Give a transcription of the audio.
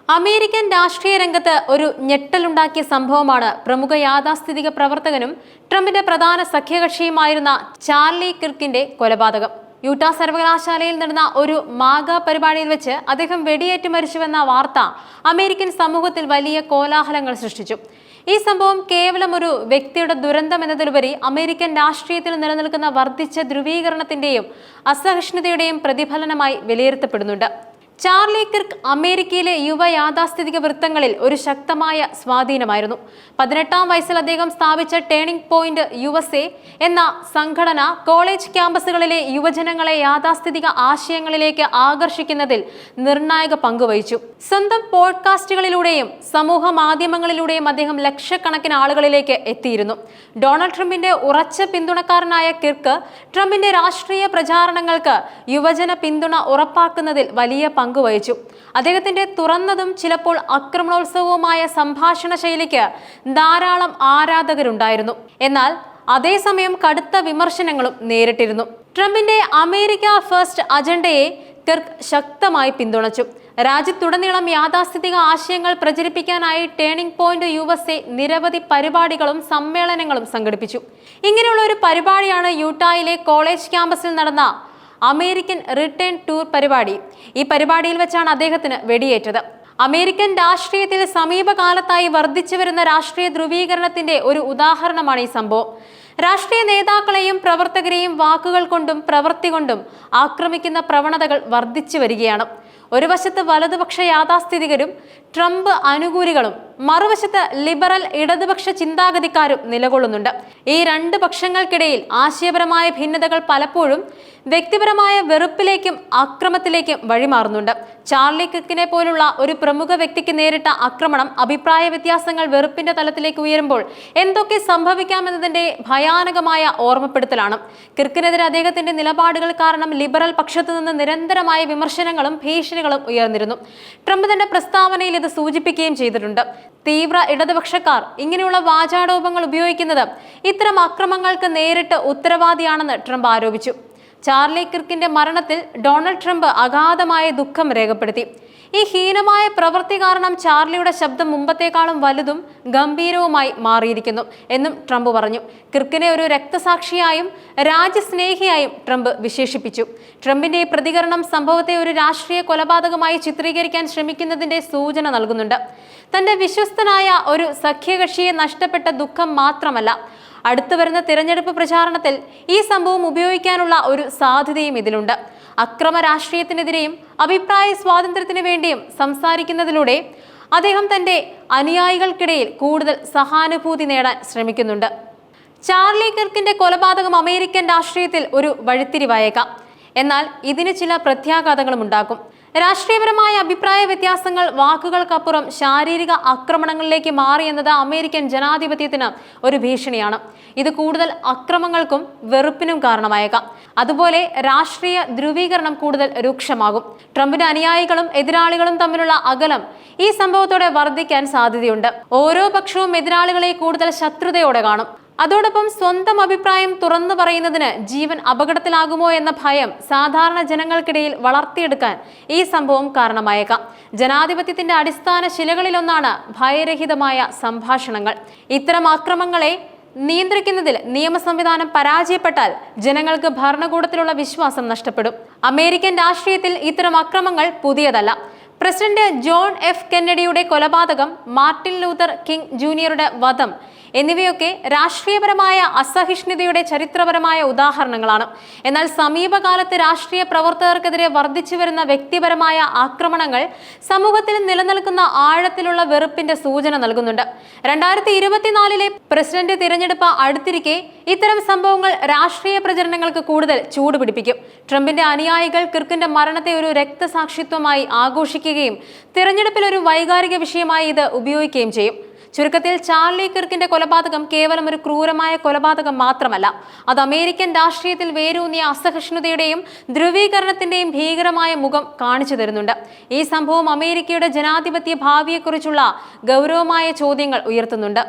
American രാഷ്ട്രീയ രംഗത്ത് ഒരു ഞെട്ടലുണ്ടാക്കിയ സംഭവമാണ് പ്രമുഖ യാഥാസ്ഥിതിക പ്രവർത്തകനും ട്രംപിന്റെ പ്രധാന സഖ്യകക്ഷിയുമായിരുന്ന ചാർലി കിർക്കിന്റെ കൊലപാതകം. യൂട്ടാ സർവകലാശാലയിൽ നടന്ന ഒരു മാഗ പരിപാടിയിൽ വെച്ച് അദ്ദേഹം വെടിയേറ്റ് മരിച്ചുവെന്ന വാർത്ത അമേരിക്കൻ സമൂഹത്തിൽ വലിയ കോലാഹലങ്ങൾ സൃഷ്ടിച്ചു. ഈ സംഭവം കേവലം ഒരു വ്യക്തിയുടെ ദുരന്തം എന്നതിലുപരി അമേരിക്കൻ രാഷ്ട്രീയത്തിൽ നിലനിൽക്കുന്ന വർദ്ധിച്ച ധ്രുവീകരണത്തിന്റെയും അസഹിഷ്ണുതയുടെയും പ്രതിഫലനമായി വിലയിരുത്തപ്പെടുന്നുണ്ട്. ചാർലി കിർക്ക് അമേരിക്കയിലെ യുവ യാഥാസ്ഥിതിക വൃത്തങ്ങളിൽ ഒരു ശക്തമായ സ്വാധീനമായിരുന്നു. 18-ാം വയസ്സിൽ അദ്ദേഹം സ്ഥാപിച്ച ടേണിംഗ് പോയിന്റ് USA എന്ന സംഘടന കോളേജ് ക്യാമ്പസുകളിലെ യുവജനങ്ങളെ യാഥാസ്ഥിതിക ആശയങ്ങളിലേക്ക് ആകർഷിക്കുന്നതിൽ നിർണായക പങ്കുവഹിച്ചു. സ്വന്തം പോഡ്കാസ്റ്റുകളിലൂടെയും സമൂഹ മാധ്യമങ്ങളിലൂടെയും അദ്ദേഹം ലക്ഷക്കണക്കിന് ആളുകളിലേക്ക് എത്തിയിരുന്നു. ഡൊണാൾഡ് ട്രംപിന്റെ ഉറച്ച പിന്തുണക്കാരനായ കിർക്ക് ട്രംപിന്റെ രാഷ്ട്രീയ പ്രചാരണങ്ങൾക്ക് യുവജന പിന്തുണ ഉറപ്പാക്കുന്നതിൽ വലിയ പങ്കുവഹിച്ചു. അദ്ദേഹത്തിന്റെ തുറന്നതും ചിലപ്പോൾ ആക്രമണോത്സവവുമായ സംഭാഷണ ശൈലിക്ക് ധാരാളം ആരാധകരുണ്ടായിരുന്നു. എന്നാൽ അതേസമയം കടുത്ത വിമർശനങ്ങളും നേരിട്ടിരുന്നു. ട്രംപിന്റെ അമേരിക്ക ഫസ്റ്റ് അജണ്ടയെ കിർക്ക് ശക്തമായി പിന്തുണച്ചു. രാജ്യത്തുടനീളം യാഥാസ്ഥിതിക ആശയങ്ങൾ പ്രചരിപ്പിക്കാനായി ടേണിംഗ് പോയിന്റ് USA നിരവധി പരിപാടികളും സമ്മേളനങ്ങളും സംഘടിപ്പിച്ചു. ഇങ്ങനെയുള്ള ഒരു പരിപാടിയാണ് യൂട്ടായിലെ കോളേജ് ക്യാമ്പസിൽ നടന്ന അമേരിക്കൻ റിട്ടേൺ ടൂർ പരിപാടി. ഈ പരിപാടിയിൽ വെച്ചാണ് അദ്ദേഹത്തിന് വെടിയേറ്റത്. അമേരിക്കൻ രാഷ്ട്രീയത്തിൽ സമീപകാലത്തായി വർദ്ധിച്ചു വരുന്ന രാഷ്ട്രീയ ധ്രുവീകരണത്തിന്റെ ഒരു ഉദാഹരണമാണ് ഈ സംഭവം. രാഷ്ട്രീയ നേതാക്കളെയും പ്രവർത്തകരെയും വാക്കുകൾ കൊണ്ടും പ്രവൃത്തി കൊണ്ടും ആക്രമിക്കുന്ന പ്രവണതകൾ വർദ്ധിച്ചു വരികയാണ്. ഒരു വശത്ത് വലതുപക്ഷ യാഥാസ്ഥിതികരും ട്രംപ് അനുകൂലികളും മറുവശത്ത് ലിബറൽ ഇടതുപക്ഷ ചിന്താഗതിക്കാരും നിലകൊള്ളുന്നുണ്ട്. ഈ രണ്ട് പക്ഷങ്ങൾക്കിടയിൽ ആശയപരമായ ഭിന്നതകൾ പലപ്പോഴും വ്യക്തിപരമായ വെറുപ്പിലേക്കും അക്രമത്തിലേക്കും വഴിമാറുന്നുണ്ട്. ചാർലി കിർക്കിനെ പോലുള്ള ഒരു പ്രമുഖ വ്യക്തിക്ക് നേരിട്ട ആക്രമണം അഭിപ്രായ വ്യത്യാസങ്ങൾ വെറുപ്പിന്റെ തലത്തിലേക്ക് ഉയരുമ്പോൾ എന്തൊക്കെ സംഭവിക്കാമെന്നതിന്റെ ഭയാനകമായ ഓർമ്മപ്പെടുത്തലാണ്. കിർക്കിനെതിരെ അദ്ദേഹത്തിന്റെ നിലപാടുകൾ കാരണം ലിബറൽ പക്ഷത്തു നിന്ന് നിരന്തരമായ വിമർശനങ്ങളും ഭീഷണികളും ഉയർന്നിരുന്നു. ട്രംപ് തന്റെ പ്രസ്താവനയിൽ ഇത് സൂചിപ്പിക്കുകയും ചെയ്തിട്ടുണ്ട്. തീവ്ര ഇടതുപക്ഷക്കാർ ഇങ്ങനെയുള്ള വാചാടോപങ്ങൾ ഉപയോഗിക്കുന്നത് ഇത്തരം അക്രമങ്ങൾക്ക് നേരിട്ട് ഉത്തരവാദിയാണെന്ന് ട്രംപ് ആരോപിച്ചു. ചാർലി കിർക്കിന്റെ മരണത്തിൽ ഡൊണാൾഡ് ട്രംപ് അഗാധമായ ദുഃഖം രേഖപ്പെടുത്തി. ഈ ഹീനമായ പ്രവൃത്തി കാരണം ചാർലിയുടെ ശബ്ദം മുമ്പത്തേക്കാളും വലുതും ഗംഭീരവുമായി മാറിയിരിക്കുന്നു എന്നും ട്രംപ് പറഞ്ഞു. കിർക്കിനെ ഒരു രക്തസാക്ഷിയായും രാജ്യസ്നേഹിയായും ട്രംപ് വിശേഷിപ്പിച്ചു. ട്രംപിന്റെ ഈ പ്രതികരണം സംഭവത്തെ ഒരു രാഷ്ട്രീയ കൊലപാതകമായി ചിത്രീകരിക്കാൻ ശ്രമിക്കുന്നതിന്റെ സൂചന നൽകുന്നുണ്ട്. തന്റെ വിശ്വസ്തനായ ഒരു സഖ്യകക്ഷിയെ നഷ്ടപ്പെട്ട ദുഃഖം മാത്രമല്ല, അടുത്തു വരുന്ന തിരഞ്ഞെടുപ്പ് പ്രചാരണത്തിൽ ഈ സംഭവം ഉപയോഗിക്കാനുള്ള ഒരു സാധ്യതയും ഇതിലുണ്ട്. അക്രമ രാഷ്ട്രീയത്തിനെതിരെയും അഭിപ്രായ സ്വാതന്ത്ര്യത്തിനു വേണ്ടിയും സംസാരിക്കുന്നതിലൂടെ അദ്ദേഹം തന്റെ അനുയായികൾക്കിടയിൽ കൂടുതൽ സഹാനുഭൂതി നേടാൻ ശ്രമിക്കുന്നുണ്ട്. ചാർലി കിർക്കിന്റെ കൊലപാതകം അമേരിക്കൻ രാഷ്ട്രീയത്തിൽ ഒരു വഴിത്തിരിവായേക്കാം. എന്നാൽ ഇതിന് ചില പ്രത്യാഘാതങ്ങളും ഉണ്ടാക്കും. രാഷ്ട്രീയപരമായ അഭിപ്രായ വ്യത്യാസങ്ങൾ വാക്കുകൾക്കപ്പുറം ശാരീരിക ആക്രമണങ്ങളിലേക്ക് മാറിയെന്നത് അമേരിക്കൻ ജനാധിപത്യത്തിന് ഒരു ഭീഷണിയാണ്. ഇത് കൂടുതൽ അക്രമങ്ങൾക്കും വെറുപ്പിനും കാരണമായേക്കാം. അതുപോലെ രാഷ്ട്രീയ ധ്രുവീകരണം കൂടുതൽ രൂക്ഷമാകും. ട്രംപിന്റെ അനുയായികളും എതിരാളികളും തമ്മിലുള്ള അകലം ഈ സംഭവത്തോടെ വർദ്ധിക്കാൻ സാധ്യതയുണ്ട്. ഓരോ പക്ഷവും എതിരാളികളെ കൂടുതൽ ശത്രുതയോടെ കാണും. അതോടൊപ്പം സ്വന്തം അഭിപ്രായം തുറന്നു പറയുന്നതിന് ജീവൻ അപകടത്തിലാകുമോ എന്ന ഭയം സാധാരണ ജനങ്ങൾക്കിടയിൽ വളർത്തിയെടുക്കാൻ ഈ സംഭവം കാരണമായേക്കാം. ജനാധിപത്യത്തിന്റെ അടിസ്ഥാന ശിലകളിലൊന്നാണ് ഭയരഹിതമായ സംഭാഷണങ്ങൾ. ഇത്തരം ആക്രമങ്ങളെ നിയന്ത്രിക്കുന്നതിൽ നിയമ സംവിധാനം പരാജയപ്പെട്ടാൽ ജനങ്ങൾക്ക് ഭരണകൂടത്തിലുള്ള വിശ്വാസം നഷ്ടപ്പെടും. അമേരിക്കൻ രാഷ്ട്രീയത്തിൽ ഇത്തരം അക്രമങ്ങൾ പുതിയതല്ല. പ്രസിഡന്റ് ജോൺ എഫ് കെന്നഡിയുടെ കൊലപാതകം, മാർട്ടിൻ ലൂതർ കിങ് ജൂനിയറുടെ വധം എന്നിവയൊക്കെ രാഷ്ട്രീയപരമായ അസഹിഷ്ണുതയുടെ ചരിത്രപരമായ ഉദാഹരണങ്ങളാണ്. എന്നാൽ സമീപകാലത്ത് രാഷ്ട്രീയ പ്രവർത്തകർക്കെതിരെ വർദ്ധിച്ചു വരുന്ന വ്യക്തിപരമായ ആക്രമണങ്ങൾ സമൂഹത്തിൽ നിലനിൽക്കുന്ന ആഴത്തിലുള്ള വെറുപ്പിന്റെ സൂചന നൽകുന്നുണ്ട്. 2024 പ്രസിഡന്റ് തിരഞ്ഞെടുപ്പ് അടുത്തിരിക്കെ ഇത്തരം സംഭവങ്ങൾ രാഷ്ട്രീയ പ്രചരണങ്ങൾക്ക് കൂടുതൽ ചൂടുപിടിപ്പിക്കും. ട്രംപിന്റെ അനുയായികൾ കിർക്കിന്റെ മരണത്തെ ഒരു രക്തസാക്ഷിത്വമായി ആഘോഷിക്കുകയും തിരഞ്ഞെടുപ്പിൽ ഒരു വൈകാരിക വിഷയമായി ഇത് ഉപയോഗിക്കുകയും ചെയ്യും. ചുരുക്കത്തിൽ ചാർലി കിർക്കിന്റെ കൊലപാതകം കേവലം ഒരു ക്രൂരമായ കൊലപാതകം മാത്രമല്ല, അത് അമേരിക്കൻ രാഷ്ട്രീയത്തിൽ വേരൂന്നിയ അസഹിഷ്ണുതയുടെയും ധ്രുവീകരണത്തിന്റെയും ഭീകരമായ മുഖം കാണിച്ചു തരുന്നുണ്ട്. ഈ സംഭവം അമേരിക്കയുടെ ജനാധിപത്യ ഭാവിയെക്കുറിച്ചുള്ള ഗൗരവമായ ചോദ്യങ്ങൾ ഉയർത്തുന്നുണ്ട്.